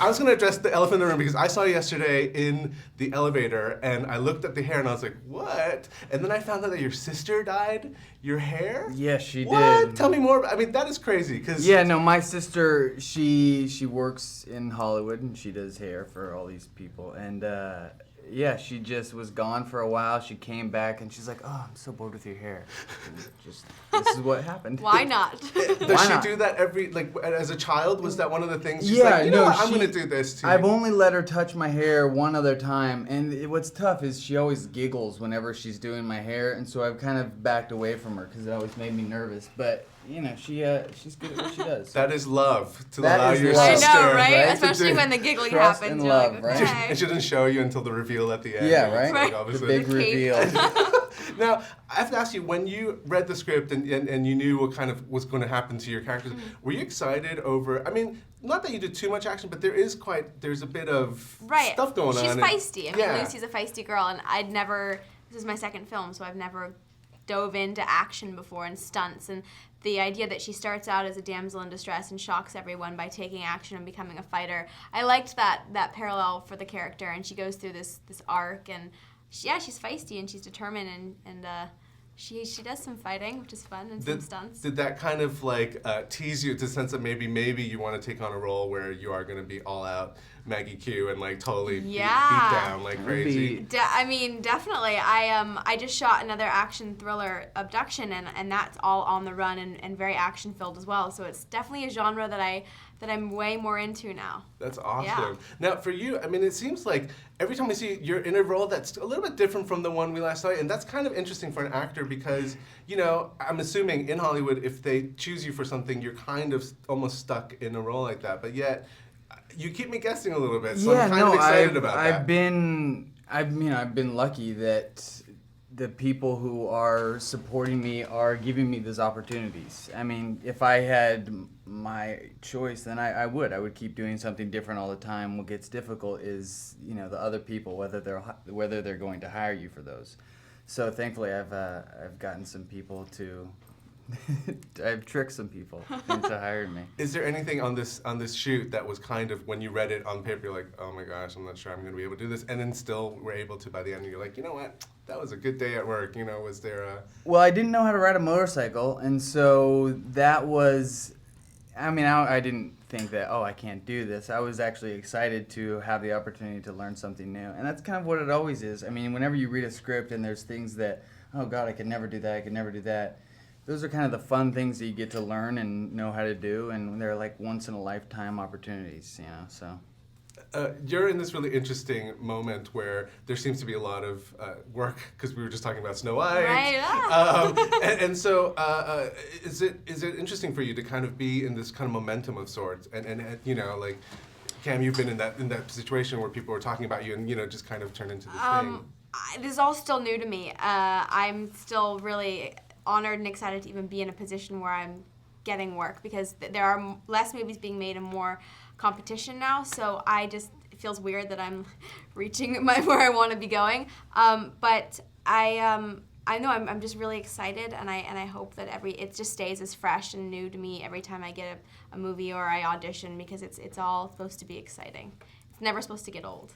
I was going to address the elephant in the room because I saw you yesterday in the elevator and I looked at the hair and I was like, what? And then I found out that your sister dyed your hair? Yeah, she What? did. Tell me more. I mean, that is crazy. Yeah, no, my sister, she works in Hollywood and she does hair for all these people. And yeah, she just was gone for a while. She came back and she's like, oh, I'm so bored with your hair. And just, this is what happened. Why not? Does she do that as a child? Was that one of the things? She's Yeah, like, you know what, I'm she- going to do this too. I've only let her touch my hair one other time, and what's tough is she always giggles whenever she's doing my hair, and so I've kind of backed away from her because it always made me nervous. But you know, she's good at what she does. That is love to That allow is your love. sister. I know, right? right? Especially when the giggling Trust happens. and You're love, like, right? okay. It shouldn't show you until the reveal at the end. Yeah, right? Like, The obviously. big The cape. reveal. Now, I have to ask you, when you read the script and you knew what kind of was going to happen to your characters, were you excited over, I mean, not that you did too much action, but there's a bit of stuff going on. She's feisty. I mean, yeah. Lucy's a feisty girl, and this is my second film, so I've never dove into action before and stunts, and the idea that she starts out as a damsel in distress and shocks everyone by taking action and becoming a fighter. I liked that parallel for the character, and she goes through this arc, and she's feisty and she's determined, and she does some fighting, which is fun, and some stunts. Did that kind of like tease you to the sense that maybe you want to take on a role where you are going to be all out Maggie Q and like totally beat down like crazy? I mean, definitely. I just shot another action thriller, Abduction, and that's all on the run and very action filled as well. So it's definitely a genre that I'm way more into now. That's awesome. Yeah. Now, for you, I mean, it seems like every time we see you, you're in a role that's a little bit different from the one we last saw, and that's kind of interesting for an actor because, you know, I'm assuming in Hollywood, if they choose you for something, you're kind of almost stuck in a role like that. But yet, you keep me guessing a little bit, so I'm kind of excited about that. I've been lucky that the people who are supporting me are giving me these opportunities. I mean, if I had my choice, then I would keep doing something different all the time. What gets difficult is, you know, the other people, whether they're going to hire you for those. So thankfully, I've gotten some people to. I've tricked some people into hiring me. Is there anything on this shoot that was kind of, when you read it on paper, you're like, oh my gosh, I'm not sure I'm going to be able to do this, and then still were able to by the end, and you're like, you know what, that was a good day at work, you know, was there a... Well, I didn't know how to ride a motorcycle, and so that was, I mean, I didn't think that, I can't do this. I was actually excited to have the opportunity to learn something new, and that's kind of what it always is. I mean, whenever you read a script and there's things that, oh God, I could never do that, those are kind of the fun things that you get to learn and know how to do, and they're like once-in-a-lifetime opportunities, you know, so. You're in this really interesting moment where there seems to be a lot of work, because we were just talking about Snow White. Right. And so is it interesting for you to kind of be in this kind of momentum of sorts, and you know, like, Cam, you've been in that situation where people were talking about you and, you know, just kind of turned into this thing. This is all still new to me. I'm still really honored and excited to even be in a position where I'm getting work, because there are less movies being made and more competition now, so it feels weird that I'm reaching where I want to be going. But I know I'm just really excited, and I hope that it just stays as fresh and new to me every time I get a movie or I audition, because it's all supposed to be exciting. It's never supposed to get old.